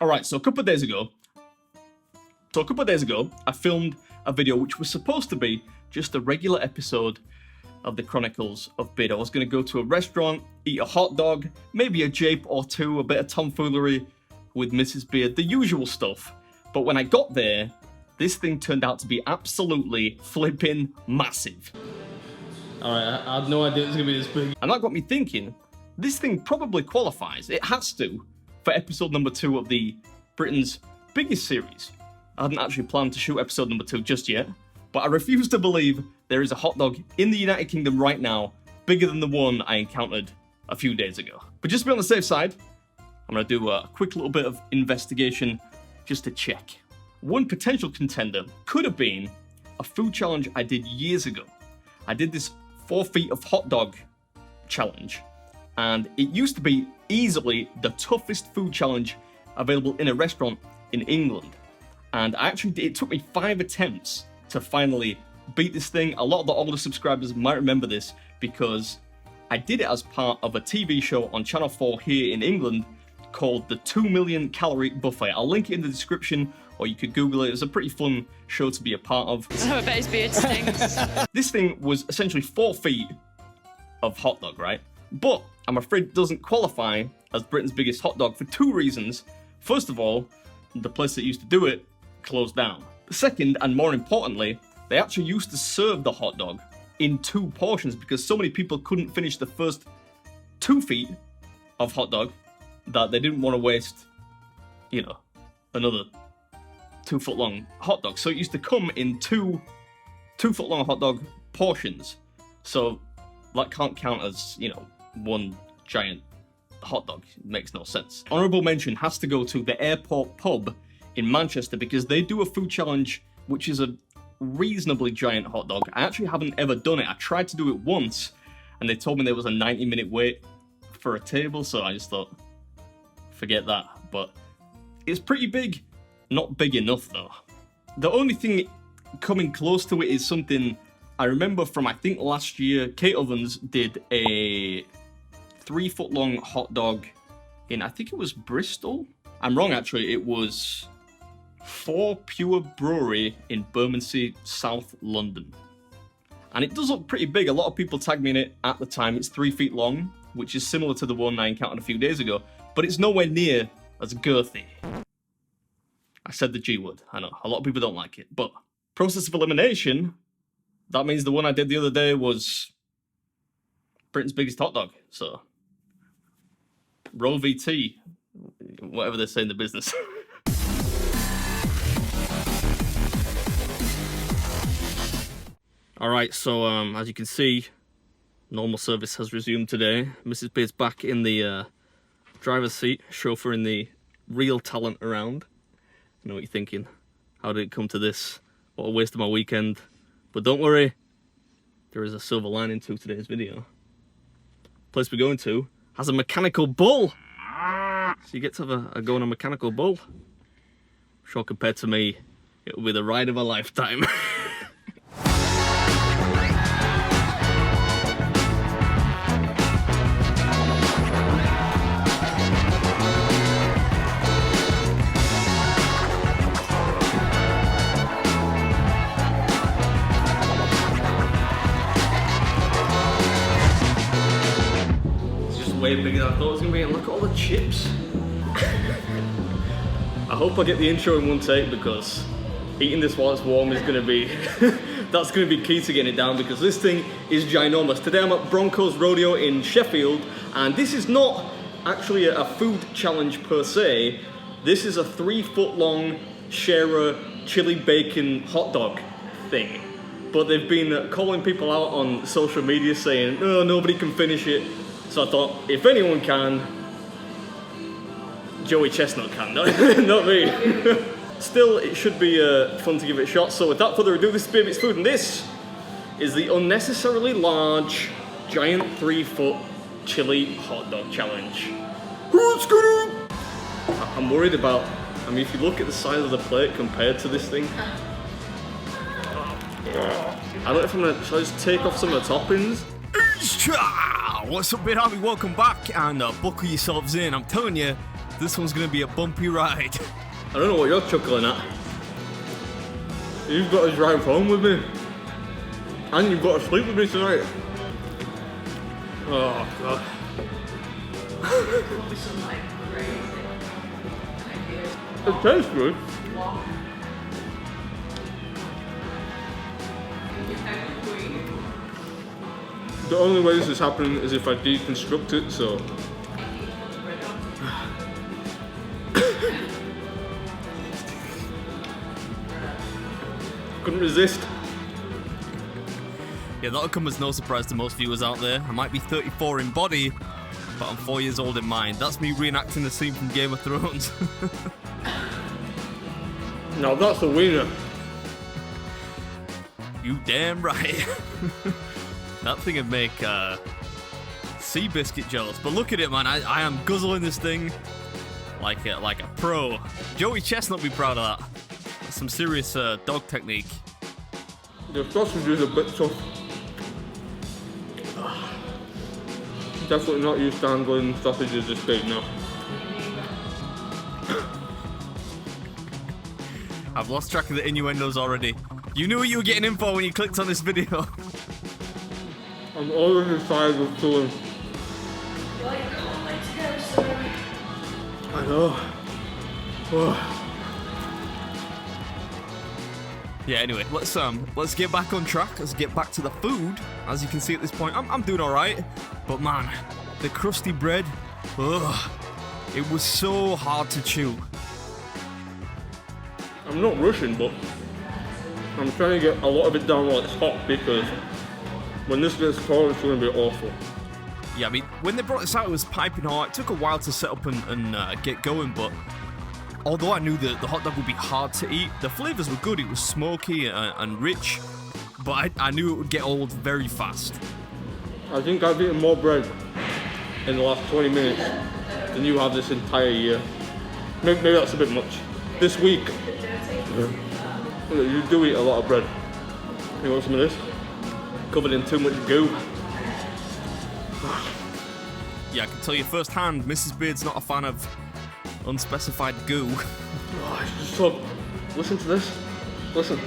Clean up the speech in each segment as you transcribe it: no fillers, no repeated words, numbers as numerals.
Alright, so a couple of days ago, I filmed a video which was supposed to be just a regular episode of the Chronicles of Beard. I was going to go to a restaurant, eat a hot dog, maybe a jape or two, a bit of tomfoolery with Mrs. Beard, the usual stuff. But when I got there, this thing turned out to be absolutely flipping massive. Alright, I had no idea it was going to be this big. And that got me thinking, this thing probably qualifies, it has to, for episode number 2 of the Britain's biggest series. I hadn't actually planned to shoot episode number 2 just yet, but I refuse to believe there is a hot dog in the United Kingdom right now bigger than the one I encountered a few days ago. But just to be on the safe side, I'm going to do a quick little bit of investigation just to check. One potential contender could have been a food challenge I did years ago. I did this 4 feet of hot dog challenge, and it used to be easily the toughest food challenge available in a restaurant in England. And it took me 5 attempts to finally beat this thing. A lot of the older subscribers might remember this because I did it as part of a TV show on Channel 4 here in England called the 2 Million Calorie Buffet. I'll link it in the description, or you could Google it. It was a pretty fun show to be a part of. I bet his beard stinks. This thing was essentially 4 feet of hot dog, right? But I'm afraid it doesn't qualify as Britain's biggest hot dog for 2 reasons. First of all, the place that used to do it closed down. Second, and more importantly, they actually used to serve the hot dog in 2 portions because so many people couldn't finish the first 2 feet of hot dog that they didn't want to waste, another 2 foot long hot dog. So it used to come in 2 foot long hot dog portions. So that can't count as, one giant hot dog. It makes no sense. Honourable mention has to go to the Airport Pub in Manchester because they do a food challenge which is a reasonably giant hot dog. I actually haven't ever done it. I tried to do it once and they told me there was a 90-minute wait for a table, so I just thought, forget that. But it's pretty big. Not big enough though. The only thing coming close to it is something I remember from, I think last year, Kate Ovens did a 3 foot long hot dog in, I think it was Bristol? I'm wrong actually, it was 4 Pure Brewery in Bermondsey, South London. And it does look pretty big. A lot of people tagged me in it at the time. It's 3 feet long, which is similar to the one I encountered a few days ago, but it's nowhere near as girthy. I said the G word, I know, a lot of people don't like it, but process of elimination, that means the one I did the other day was Britain's biggest hot dog, so Roe VT, whatever they say in the business. Alright, so as you can see, normal service has resumed today. Mrs. Beard's back in the driver's seat, chauffeuring the real talent around. I know what you're thinking. How did it come to this? What a waste of my weekend. But don't worry, there is a silver lining to today's video. The place we're going to has a mechanical bull. So you get to have a go on a mechanical bull. I'm sure compared to me, it will be the ride of a lifetime. Way bigger than I thought it was going to be, and look at all the chips. I hope I get the intro in one take because eating this while it's warm is going to be, that's going to be key to getting it down because this thing is ginormous. Today I'm at Bronco's Rodeo in Sheffield, and this is not actually a food challenge per se. This is a 3 foot long sharer chili bacon hot dog thing. But they've been calling people out on social media saying, oh, nobody can finish it. So I thought, if anyone can, Joey Chestnut can, not me. Still, it should be fun to give it a shot. So without further ado, this is BeardMeatsFood, and this is the unnecessarily large, giant 3 foot chili hot dog challenge. I'm worried about, if you look at the size of the plate compared to this thing, I don't know if I'm gonna, should I just take off some of the toppings? What's up, Beard Army? Welcome back, and buckle yourselves in. I'm telling you, This one's gonna be a bumpy ride. I don't know what you're chuckling at. You've got to drive home with me. And you've got to sleep with me tonight. Oh, God. It tastes good. The only way this is happening is if I deconstruct it, so. Couldn't resist. Yeah, that'll come as no surprise to most viewers out there. I might be 34 in body, but I'm 4 years old in mind. That's me reenacting the scene from Game of Thrones. Now that's a wiener. You damn right. That thing would make Seabiscuit jealous. But look at it, man. I am guzzling this thing like a pro. Joey Chestnut would be proud of that. That's some serious dog technique. The sausage is a bit tough. Definitely not used to handling sausages this big now. I've lost track of the innuendos already. You knew what you were getting in for when you clicked on this video. I'm already tired of chewing. I know. Oh. Yeah, anyway, let's get back on track. Let's get back to the food. As you can see at this point, I'm doing alright. But man, the crusty bread, ugh, it was so hard to chew. I'm not rushing, but I'm trying to get a lot of it down while it's hot, because when this gets cold, it's going to be awful. Yeah, I mean, when they brought this out, it was piping hot. It took a while to set up and get going, but although I knew that the hot dog would be hard to eat, the flavors were good. It was smoky and rich, but I knew it would get old very fast. I think I've eaten more bread in the last 20 minutes than you have this entire year. Maybe that's a bit much. This week, you do eat a lot of bread. You want some of this? Covered in too much goo. Yeah, I can tell you firsthand, Mrs. Beard's not a fan of unspecified goo. Oh, it's just so... Listen to this. Listen.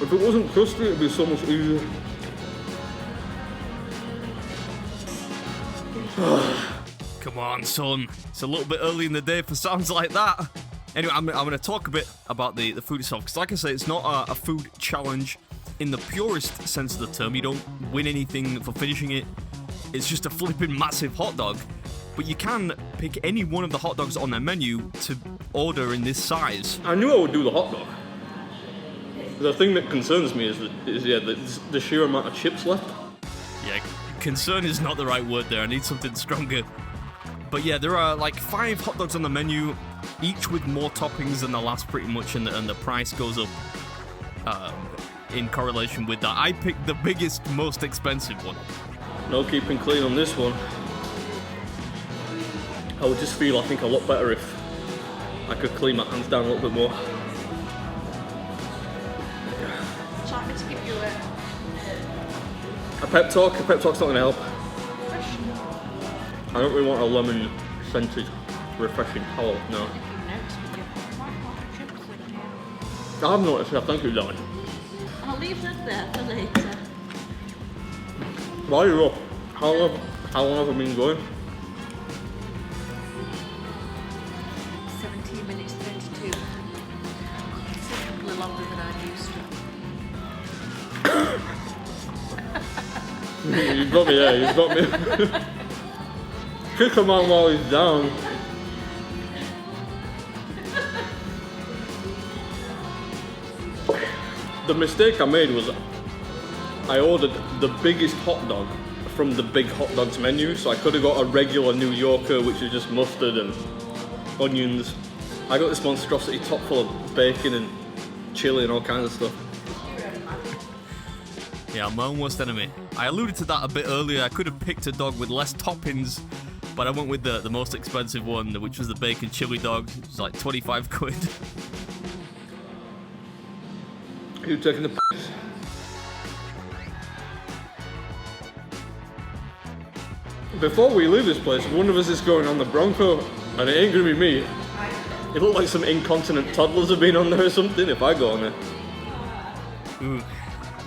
If it wasn't crusty, it'd be so much easier. Come on, son. It's a little bit early in the day for sounds like that. Anyway, I'm going to talk a bit about the food itself, because like I say, it's not a food challenge in the purest sense of the term. You don't win anything for finishing it. It's just a flipping massive hot dog. But you can pick any one of the hot dogs on their menu to order in this size. I knew I would do the hot dog. The thing that concerns me is the sheer amount of chips left. Yeah, concern is not the right word there. I need something stronger. But yeah, there are like 5 hot dogs on the menu, each with more toppings than the last pretty much, and the price goes up in correlation with that. I picked the biggest, most expensive one. No keeping clean on this one. I would just feel, I think, a lot better if I could clean my hands down a little bit more. Try me to give you A pep talk? A pep talk's not going to help. I don't really want a lemon scented, refreshing towel, no. I've noticed that, thank you, darling. I'll leave that there for later. While you're up, how long have I been going? 17 minutes 32. Considerably longer than I used to. You've got me there, you've got me. Kick him out while he's down. The mistake I made was I ordered the biggest hot dog from the big hot dogs menu, so I could have got a regular New Yorker, which is just mustard and onions. I got this monstrosity top full of bacon and chilli and all kinds of stuff. Yeah, my own worst enemy. I alluded to that a bit earlier. I could have picked a dog with less toppings, but I went with the most expensive one, which was the bacon chili dog. It was like 25 quid. You taking the piss? Before we leave this place, one of us is going on the Bronco, and it ain't gonna be me. It looked like some incontinent toddlers have been on there or something if I go on there. Ooh,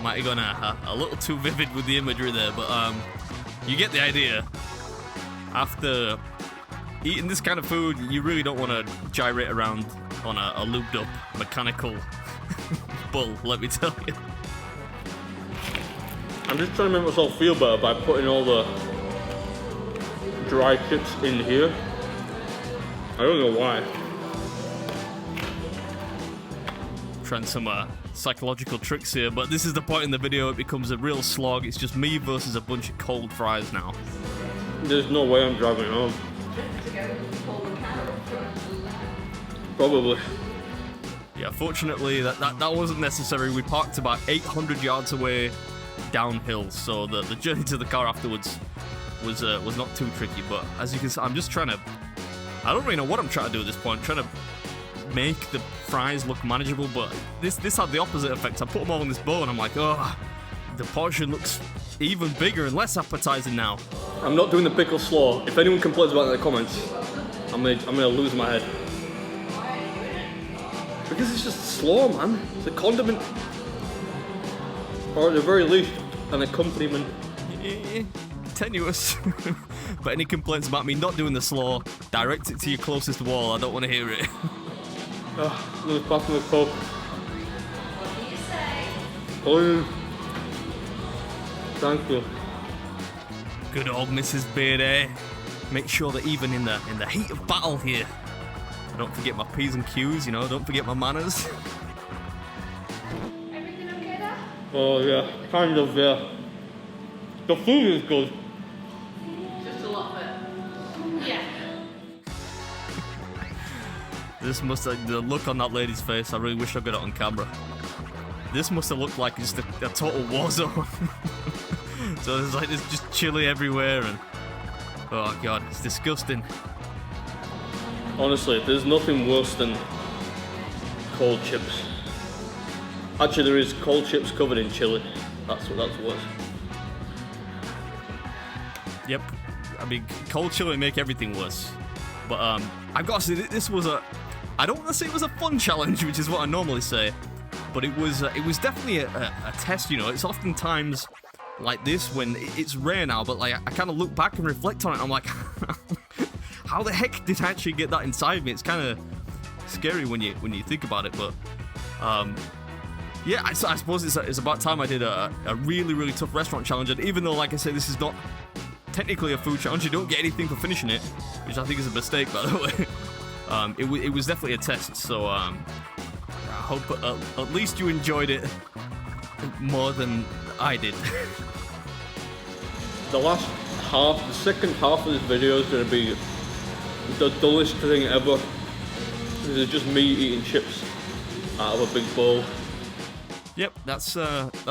might have gone a little too vivid with the imagery there, but you get the idea. After eating this kind of food, you really don't want to gyrate around on a lubed up mechanical bull, let me tell you. I'm just trying to make myself feel better by putting all the dry chips in here. I don't know why. Trying some psychological tricks here, but this is the point in the video it becomes a real slog. It's just me versus a bunch of cold fries now. There's no way I'm driving home. Probably. Yeah, fortunately that wasn't necessary. We parked about 800 yards away downhill, so the journey to the car afterwards was not too tricky. But as you can see, I'm just trying to, I don't really know what I'm trying to do at this point. I'm trying to make the fries look manageable, but this had the opposite effect. I put them all in this bowl and I'm like, oh, the portion looks even bigger and less appetizing now. I'm not doing the pickle slaw. If anyone complains about it in the comments, I'm gonna lose my head. Because it's just slaw, man. It's a condiment. Or at the very least, an accompaniment. Tenuous. But any complaints about me not doing the slaw, direct it to your closest wall. I don't want to hear it. Oh, I'm gonna pass me a Coke. What do you say? Oh, thank you. Good old Mrs. Beard, eh? Make sure that even in the heat of battle here, I don't forget my P's and Q's, you know, don't forget my manners. Everything okay there? Oh yeah, kind of, yeah. The food is good. Just a lot of it. Yeah. This must have, the look on that lady's face, I really wish I got it on camera. This must have looked like just a total war zone. So there's just chili everywhere and, oh god, it's disgusting. Honestly, there's nothing worse than cold chips. Actually, there is cold chips covered in chili. That's worse. Yep, I mean, cold chili make everything worse. But I've got to say, this was I don't want to say it was a fun challenge, which is what I normally say, but it was definitely a test, you know. It's oftentimes like this when it's rare now, but like I kind of look back and reflect on it and I'm like, how the heck did I actually get that inside me? It's kind of scary when you think about it, but yeah, I suppose it's about time I did a really, really tough restaurant challenge. And even though, like I say, this is not technically a food challenge, you don't get anything for finishing it, which I think is a mistake, by the way. It was definitely a test, so I hope at least you enjoyed it more than I did. The second half of this video is going to be the dullest thing ever. This is just me eating chips out of a big bowl. Yep, that's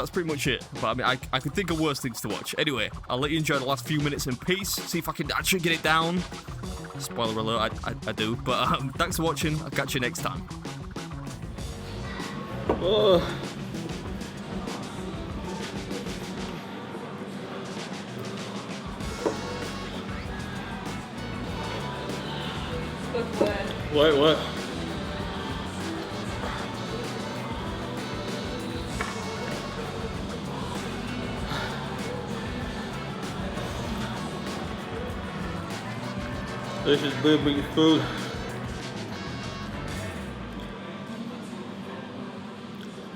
pretty much it. But I mean, I could think of worse things to watch. Anyway, I'll let you enjoy the last few minutes in peace. See if I can actually get it down. Spoiler alert, I do. But thanks for watching. I'll catch you next time. Wait. This is BeardMeatsFood.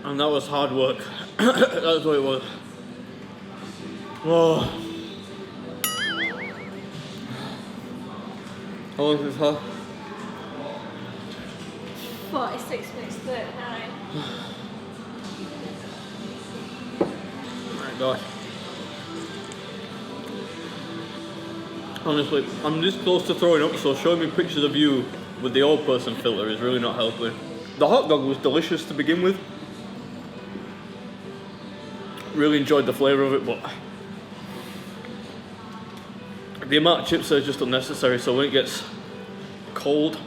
And that was hard work. That's what it was. Oh. How long is this, huh? 46 minutes 39. Oh my gosh. Honestly, I'm this close to throwing up, so showing me pictures of you with the old person filter is really not helping. The hot dog was delicious to begin with. Really enjoyed the flavour of it, but the amount of chips there is just unnecessary, so when it gets cold,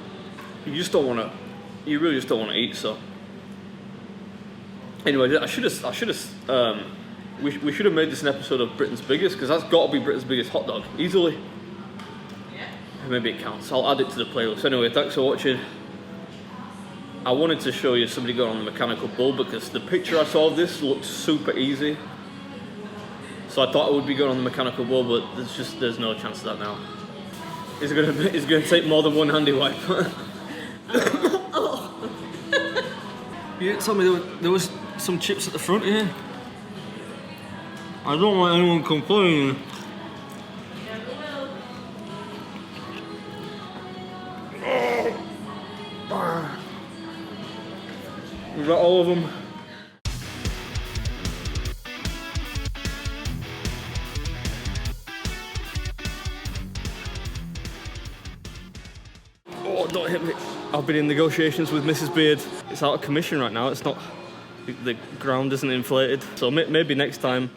you just don't want to, you really just don't want to eat, so. Anyway, I should have We should have made this an episode of Britain's Biggest, because that's got to be Britain's biggest hot dog, easily. Maybe it counts. I'll add it to the playlist. Anyway, thanks for watching. I wanted to show you somebody going on the mechanical bull because the picture I saw of this looked super easy. So I thought I would be going on the mechanical bull, but there's no chance of that now. It's gonna take more than one handy wipe. You didn't tell me there was some chips at the front here. I don't want anyone complaining. Is that all of them? Oh, don't hit me. I've been in negotiations with Mrs. Beard. It's out of commission right now. It's not, the ground isn't inflated. So maybe next time